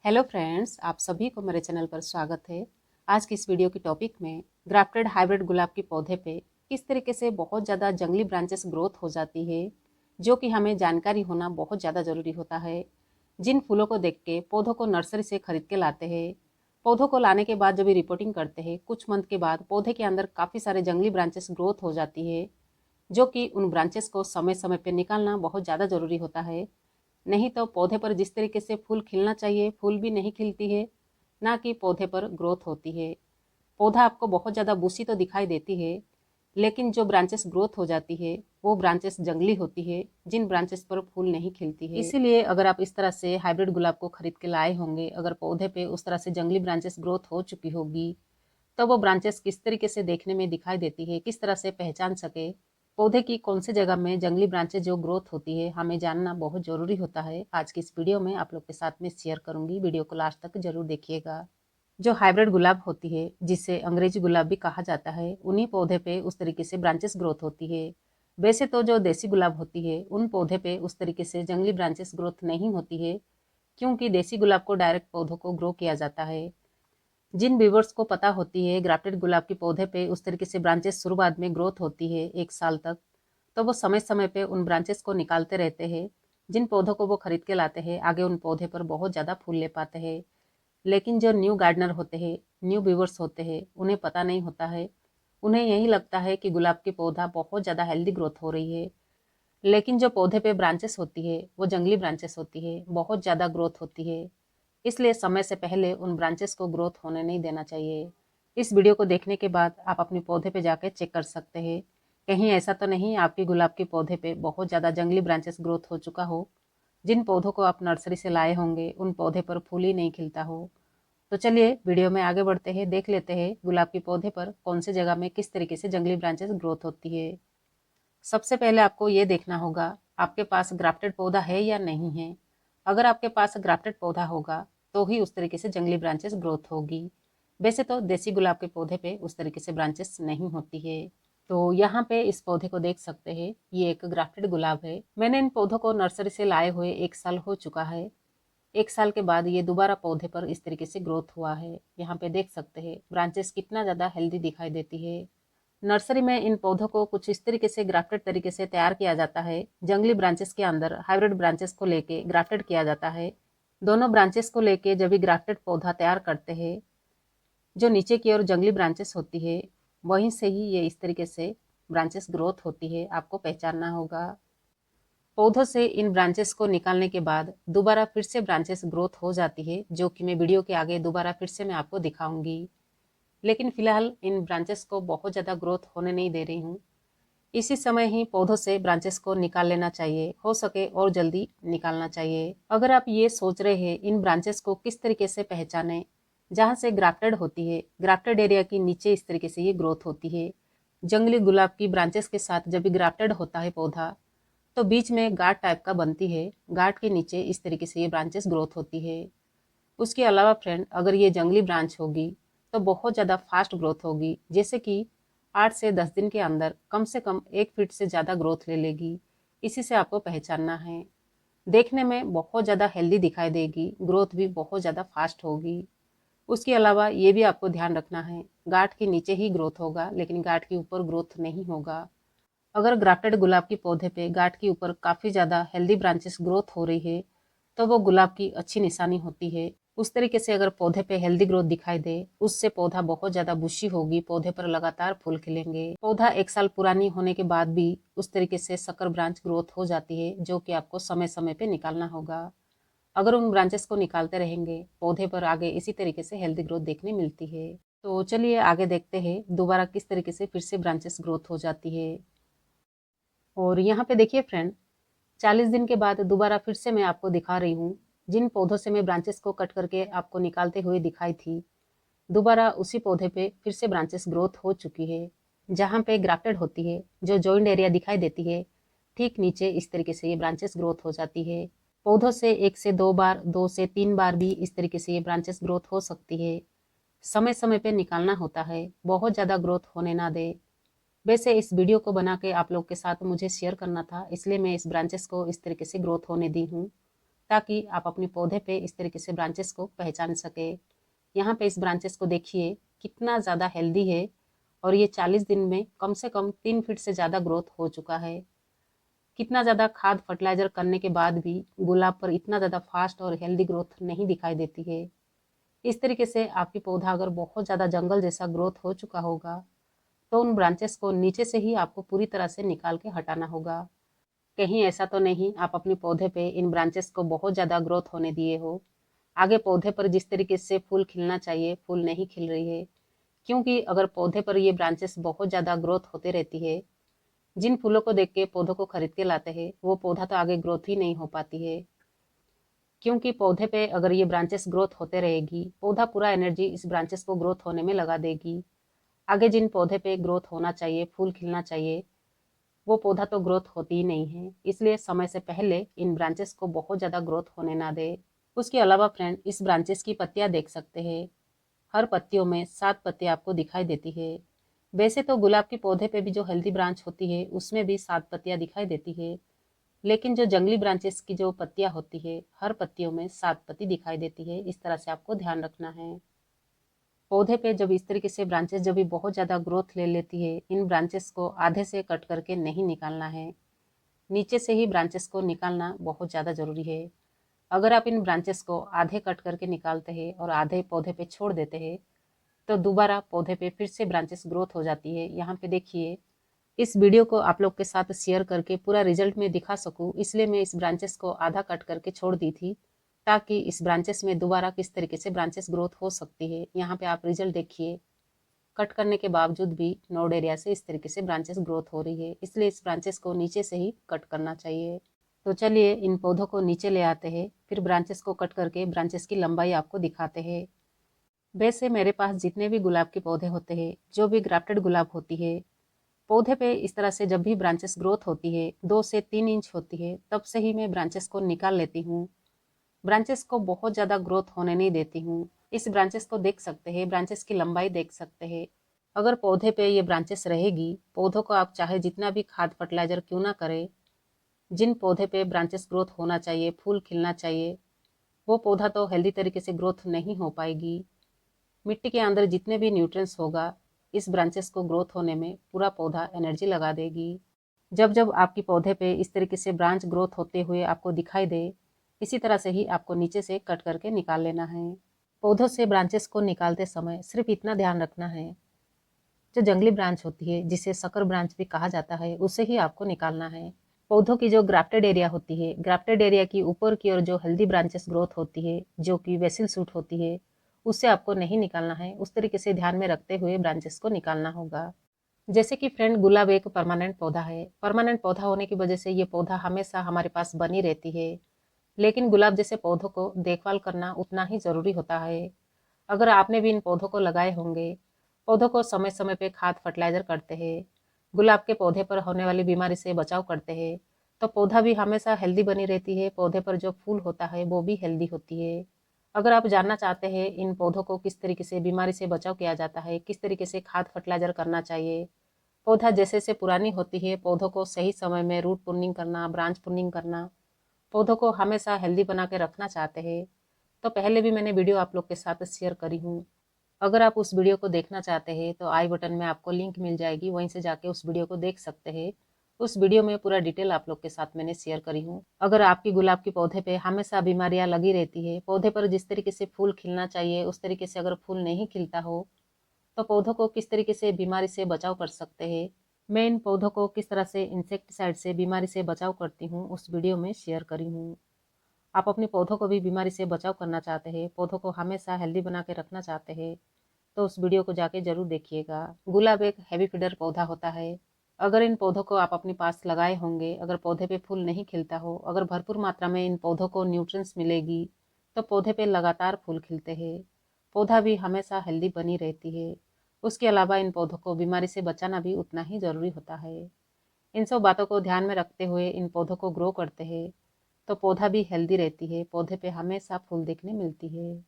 Hello friends, आप सभी को मेरे चैनल पर स्वागत है। आज की इस वीडियो की टॉपिक में ग्राफ्टेड हाइब्रिड गुलाब के पौधे पे किस तरीके से बहुत ज़्यादा जंगली ब्रांचेस ग्रोथ हो जाती है, जो कि हमें जानकारी होना बहुत ज़्यादा ज़रूरी होता है। जिन फूलों को देख के पौधों को नर्सरी से खरीद के लाते हैं, पौधों को लाने के बाद जब भी रिपोर्टिंग करते हैं, कुछ मंथ के बाद पौधे के अंदर काफ़ी सारे जंगली ब्रांचेस ग्रोथ हो जाती है, जो कि उन ब्रांचेस को समय समय पर निकालना बहुत ज़्यादा ज़रूरी होता है। नहीं तो पौधे पर जिस तरीके से फूल खिलना चाहिए फूल भी नहीं खिलती है, ना कि पौधे पर ग्रोथ होती है। पौधा आपको बहुत ज़्यादा बूसी तो दिखाई देती है, लेकिन जो ब्रांचेस ग्रोथ हो जाती है वो ब्रांचेस जंगली होती है, जिन ब्रांचेस पर फूल नहीं खिलती है। इसीलिए अगर आप इस तरह से हाइब्रिड गुलाब को खरीद के लाए होंगे, अगर पौधे पे उस तरह से जंगली ब्रांचेस ग्रोथ हो चुकी होगी, तो वो ब्रांचेस किस तरीके से देखने में दिखाई देती है, किस तरह से पहचान सके पौधे की कौन सी जगह में जंगली ब्रांचेज जो ग्रोथ होती है, हमें जानना बहुत ज़रूरी होता है। आज की इस वीडियो में आप लोग के साथ में शेयर करूंगी, वीडियो को लास्ट तक जरूर देखिएगा। जो हाइब्रिड गुलाब होती है, जिसे अंग्रेजी गुलाब भी कहा जाता है, उन्हीं पौधे पे उस तरीके से ब्रांचेस ग्रोथ होती है। वैसे तो जो देसी गुलाब होती है, उन पौधे पे उस तरीके से जंगली ब्रांचेस ग्रोथ नहीं होती है, क्योंकि देसी गुलाब को डायरेक्ट पौधों को ग्रो किया जाता है। जिन व्यूवर्स को पता होती है ग्राफ्टेड गुलाब के पौधे पे उस तरीके से ब्रांचेस शुरुआत में ग्रोथ होती है 1 साल तक, तो वो समय समय पे उन ब्रांचेस को निकालते रहते हैं। जिन पौधों को वो खरीद के लाते हैं, आगे उन पौधे पर बहुत ज़्यादा फूल ले पाते हैं। लेकिन जो न्यू गार्डनर होते हैं, न्यू व्यूवर्स होते हैं, उन्हें पता नहीं होता है। उन्हें यही लगता है कि गुलाब की पौधा बहुत ज़्यादा हेल्दी ग्रोथ हो रही है, लेकिन जो पौधे पे ब्रांचेस होती है वो जंगली ब्रांचेस होती है, बहुत ज़्यादा ग्रोथ होती है। इसलिए समय से पहले उन ब्रांचेस को ग्रोथ होने नहीं देना चाहिए। इस वीडियो को देखने के बाद आप अपने पौधे पे जाकर चेक कर सकते हैं, कहीं ऐसा तो नहीं आपके गुलाब के पौधे पे बहुत ज़्यादा जंगली ब्रांचेस ग्रोथ हो चुका हो। जिन पौधों को आप नर्सरी से लाए होंगे उन पौधे पर फूल ही नहीं खिलता हो। तो चलिए वीडियो में आगे बढ़ते हैं, देख लेते हैं गुलाब के पौधे पर कौन सी जगह में किस तरीके से जंगली ब्रांचेस ग्रोथ होती है। सबसे पहले आपको ये देखना होगा आपके पास ग्राफ्टेड पौधा है या नहीं है। अगर आपके पास ग्राफ्टेड पौधा होगा तो ही उस तरीके से जंगली ब्रांचेस ग्रोथ होगी। वैसे तो देसी गुलाब के पौधे पे उस तरीके से ब्रांचेस नहीं होती है। तो यहाँ पे इस पौधे को देख सकते हैं, ये एक ग्राफ्टेड गुलाब है। मैंने इन पौधों को नर्सरी से लाए हुए 1 साल हो चुका है। 1 साल के बाद ये दोबारा पौधे पर इस तरीके से ग्रोथ हुआ है। यहाँ पे देख सकते हैं ब्रांचेस कितना ज़्यादा हेल्दी दिखाई देती है। नर्सरी में इन पौधों को कुछ इस तरीके से ग्राफ्टेड तरीके से तैयार किया जाता है। जंगली ब्रांचेस के अंदर हाइब्रिड ब्रांचेस को लेके ग्राफ्टेड किया जाता है। दोनों ब्रांचेस को लेके जब भी ग्राफ्टेड पौधा तैयार करते हैं, जो नीचे की ओर जंगली ब्रांचेस होती है वहीं से ही ये इस तरीके से ब्रांचेस ग्रोथ होती है, आपको पहचानना होगा। पौधों से इन ब्रांचेस को निकालने के बाद दोबारा फिर से ब्रांचेस ग्रोथ हो जाती है, जो कि मैं वीडियो के आगे दोबारा फिर से मैं आपको दिखाऊंगी। लेकिन फिलहाल इन ब्रांचेस को बहुत ज़्यादा ग्रोथ होने नहीं दे रही हूँ। इसी समय ही पौधों से ब्रांचेस को निकाल लेना चाहिए, हो सके और जल्दी निकालना चाहिए। अगर आप ये सोच रहे हैं इन ब्रांचेस को किस तरीके से पहचानें, जहाँ से ग्राफ्टेड होती है, ग्राफ्टेड एरिया के नीचे इस तरीके से ये ग्रोथ होती है। जंगली गुलाब की ब्रांचेस के साथ जब भी ग्राफ्टेड होता है पौधा, तो बीच में गांठ टाइप का बनती है, गांठ के नीचे इस तरीके से ये ब्रांचेस ग्रोथ होती है। उसके अलावा फ्रेंड, अगर ये जंगली ब्रांच होगी तो बहुत ज़्यादा फास्ट ग्रोथ होगी, जैसे कि 8 से 10 दिन के अंदर कम से कम 1 फीट से ज़्यादा ग्रोथ ले लेगी। इसी से आपको पहचानना है। देखने में बहुत ज़्यादा हेल्दी दिखाई देगी, ग्रोथ भी बहुत ज़्यादा फास्ट होगी। उसके अलावा ये भी आपको ध्यान रखना है, गांठ के नीचे ही ग्रोथ होगा, लेकिन गांठ के ऊपर ग्रोथ नहीं होगा। अगर ग्राफ्टेड गुलाब के पौधे पे गांठ के ऊपर काफ़ी ज़्यादा हेल्दी ब्रांचेस ग्रोथ हो रही है, तो वो गुलाब की अच्छी निशानी होती है। उस तरीके से अगर पौधे पे हेल्दी ग्रोथ दिखाई दे, उससे पौधा बहुत ज़्यादा बुशी होगी, पौधे पर लगातार फूल खिलेंगे। पौधा 1 साल पुरानी होने के बाद भी उस तरीके से सकर ब्रांच ग्रोथ हो जाती है, जो कि आपको समय समय पे निकालना होगा। अगर उन ब्रांचेस को निकालते रहेंगे, पौधे पर आगे इसी तरीके से हेल्दी ग्रोथ देखने मिलती है। तो चलिए आगे देखते हैं दोबारा किस तरीके से फिर से ब्रांचेस ग्रोथ हो जाती है। और यहाँ पे देखिए फ्रेंड, 40 दिन के बाद दोबारा फिर से मैं आपको दिखा रही हूँ। जिन पौधों से मैं ब्रांचेस को कट करके आपको निकालते हुए दिखाई थी, दोबारा उसी पौधे पे फिर से ब्रांचेस ग्रोथ हो चुकी है। जहाँ पे ग्राफ्टेड होती है, जो जॉइंट एरिया दिखाई देती है, ठीक नीचे इस तरीके से ये ब्रांचेस ग्रोथ हो जाती है। पौधों से 1 से 2 बार, 2 से 3 बार भी इस तरीके से ये ब्रांचेस ग्रोथ हो सकती है। समय समय पे निकालना होता है, बहुत ज़्यादा ग्रोथ होने ना दे। वैसे इस वीडियो को बना के आप लोग के साथ मुझे शेयर करना था, इसलिए मैं इस ब्रांचेस को इस तरीके से ग्रोथ होने दी हूँ। ताकि आप अपने पौधे पे इस तरीके से ब्रांचेस को पहचान सके। यहाँ पे इस ब्रांचेस को देखिए कितना ज़्यादा हेल्दी है और ये 40 दिन में कम से कम 3 फीट से ज़्यादा ग्रोथ हो चुका है। कितना ज़्यादा खाद फर्टिलाइजर करने के बाद भी गुलाब पर इतना ज़्यादा फास्ट और हेल्दी ग्रोथ नहीं दिखाई देती है। इस तरीके से आपकी पौधा अगर बहुत ज़्यादा जंगल जैसा ग्रोथ हो चुका होगा तो उन ब्रांचेस को नीचे से ही आपको पूरी तरह से निकाल के हटाना होगा। कहीं ऐसा तो नहीं आप अपने पौधे पे इन ब्रांचेस को बहुत ज़्यादा ग्रोथ होने दिए हो। आगे पौधे पर जिस तरीके से फूल खिलना चाहिए फूल नहीं खिल रही है, क्योंकि अगर पौधे पर ये ब्रांचेस बहुत ज़्यादा ग्रोथ होते रहती है, जिन फूलों को देख के पौधों को खरीद के लाते हैं वो पौधा तो आगे ग्रोथ ही नहीं हो पाती है। क्योंकि पौधे पे अगर ये ब्रांचेस ग्रोथ होते रहेगी, पौधा पूरा एनर्जी इस ब्रांचेस को ग्रोथ होने में लगा देगी। आगे जिन पौधे पे ग्रोथ होना चाहिए, फूल खिलना चाहिए, वो पौधा तो ग्रोथ होती ही नहीं है। इसलिए समय से पहले इन ब्रांचेस को बहुत ज़्यादा ग्रोथ होने ना दे। उसके अलावा फ्रेंड, इस ब्रांचेस की पत्तियां देख सकते हैं। हर पत्तियों में 7 पत्तियां आपको दिखाई देती है। वैसे तो गुलाब के पौधे पे भी जो हेल्दी ब्रांच होती है उसमें भी 7 पत्तियां दिखाई देती है, लेकिन जो जंगली ब्रांचेस की जो पत्तियां होती है हर पत्तियों में 7 पत्ती दिखाई देती है। इस तरह से आपको ध्यान रखना है। पौधे पे जब इस तरीके से ब्रांचेस जब भी बहुत ज़्यादा ग्रोथ ले लेती है, इन ब्रांचेस को आधे से कट करके नहीं निकालना है। नीचे से ही ब्रांचेस को निकालना बहुत ज़्यादा ज़रूरी है। अगर आप इन ब्रांचेस को आधे कट करके निकालते हैं और आधे पौधे पे छोड़ देते हैं तो दोबारा पौधे पे फिर से ब्रांचेस ग्रोथ हो जाती है। यहाँ पे देखिए, इस वीडियो को आप लोग के साथ शेयर करके पूरा रिजल्ट में दिखा सकूँ, इसलिए मैं इस ब्रांचेस को आधा कट करके छोड़ दी थी, ताकि इस ब्रांचेस में दोबारा किस तरीके से ब्रांचेस ग्रोथ हो सकती है। यहाँ पे आप रिजल्ट देखिए, कट करने के बावजूद भी नोड एरिया से इस तरीके से ब्रांचेस ग्रोथ हो रही है। इसलिए इस ब्रांचेस को नीचे से ही कट करना चाहिए। तो चलिए इन पौधों को नीचे ले आते हैं, फिर ब्रांचेस को कट करके ब्रांचेस की लंबाई आपको दिखाते हैं। वैसे मेरे पास जितने भी गुलाब के पौधे होते हैं, जो भी ग्राफ्टेड गुलाब होती है, पौधे पे इस तरह से जब भी ब्रांचेस ग्रोथ होती है 2 से 3 इंच होती है, तब से ही मैं ब्रांचेस को निकाल लेती हूँ। ब्रांचेस को बहुत ज़्यादा ग्रोथ होने नहीं देती हूँ। इस ब्रांचेस को देख सकते हैं, ब्रांचेस की लंबाई देख सकते हैं। अगर पौधे पे ये ब्रांचेस रहेगी, पौधों को आप चाहे जितना भी खाद फर्टिलाइजर क्यों ना करें, जिन पौधे पे ब्रांचेस ग्रोथ होना चाहिए, फूल खिलना चाहिए, वो पौधा तो हेल्दी तरीके से ग्रोथ नहीं हो पाएगी। मिट्टी के अंदर जितने भी न्यूट्रिएंट्स होगा, इस ब्रांचेस को ग्रोथ होने में पूरा पौधा एनर्जी लगा देगी। जब जब आपकी पौधे पे इस तरीके से ब्रांच ग्रोथ होते हुए आपको दिखाई दे, इसी तरह से ही आपको नीचे से कट करके निकाल लेना है। पौधों से ब्रांचेस को निकालते समय सिर्फ इतना ध्यान रखना है, जो जंगली ब्रांच होती है जिसे सकर ब्रांच भी कहा जाता है, उसे ही आपको निकालना है। पौधों की जो ग्राफ्टेड एरिया होती है, ग्राफ्टेड एरिया की ऊपर की ओर जो हेल्दी ब्रांचेस ग्रोथ होती है, जो कि वेसिल सूट होती है, उससे आपको नहीं निकालना है। उस तरीके से ध्यान में रखते हुए ब्रांचेस को निकालना होगा। जैसे कि फ्रेंड, गुलाब एक परमानेंट पौधा है। परमानेंट पौधा होने की वजह से ये पौधा हमेशा हमारे पास बनी रहती है, लेकिन गुलाब जैसे पौधों को देखभाल करना उतना ही ज़रूरी होता है। अगर आपने भी इन पौधों को लगाए होंगे, पौधों को समय समय पे खाद फर्टिलाइजर करते हैं, गुलाब के पौधे पर होने वाली बीमारी से बचाव करते हैं, तो पौधा भी हमेशा हेल्दी बनी रहती है। पौधे पर जो फूल होता है वो भी हेल्दी होती है। अगर आप जानना चाहते हैं इन पौधों को किस तरीके से बीमारी से बचाव किया जाता है, किस तरीके से खाद फर्टिलाइजर करना चाहिए, पौधा जैसे जैसे पुरानी होती है पौधों को सही समय में रूट प्रूनिंग करना, ब्रांच प्रूनिंग करना, पौधों को हमेशा हेल्दी बना के रखना चाहते हैं, तो पहले भी मैंने वीडियो आप लोग के साथ शेयर करी हूँ। अगर आप उस वीडियो को देखना चाहते हैं तो आई बटन में आपको लिंक मिल जाएगी, वहीं से जाके उस वीडियो को देख सकते हैं। उस वीडियो में पूरा डिटेल आप लोग के साथ मैंने शेयर करी हूँ। अगर आपकी गुलाब के पौधे पे हमेशा बीमारियां लगी रहती है, पौधे पर जिस तरीके से फूल खिलना चाहिए उस तरीके से अगर फूल नहीं खिलता हो, तो पौधों को किस तरीके से बीमारी से बचाव कर सकते हैं, मैं इन पौधों को किस तरह से इंसेक्टिसाइड से बीमारी से बचाव करती हूँ उस वीडियो में शेयर करी हूँ। आप अपने पौधों को भी बीमारी से बचाव करना चाहते हैं, पौधों को हमेशा हेल्दी बना के रखना चाहते हैं, तो उस वीडियो को जाके जरूर देखिएगा। गुलाब एक हैवी फीडर पौधा होता है। अगर इन पौधों को आप अपने पास लगाए होंगे, अगर पौधे पे फूल नहीं खिलता हो, अगर भरपूर मात्रा में इन पौधों को न्यूट्रिएंट्स मिलेगी, तो पौधे पे लगातार फूल खिलते हैं, पौधा भी हमेशा हेल्दी बनी रहती है। उसके अलावा इन पौधों को बीमारी से बचाना भी उतना ही ज़रूरी होता है। इन सब बातों को ध्यान में रखते हुए इन पौधों को ग्रो करते हैं, तो पौधा भी हेल्दी रहती है, पौधे पे हमेशा फूल देखने मिलती है।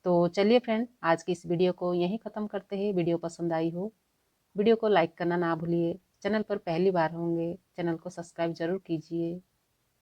तो चलिए फ्रेंड, आज की इस वीडियो को यहीं ख़त्म करते हैं। वीडियो पसंद आई हो, वीडियो को लाइक करना ना भूलिए। चैनल पर पहली बार होंगे, चैनल को सब्सक्राइब जरूर कीजिए।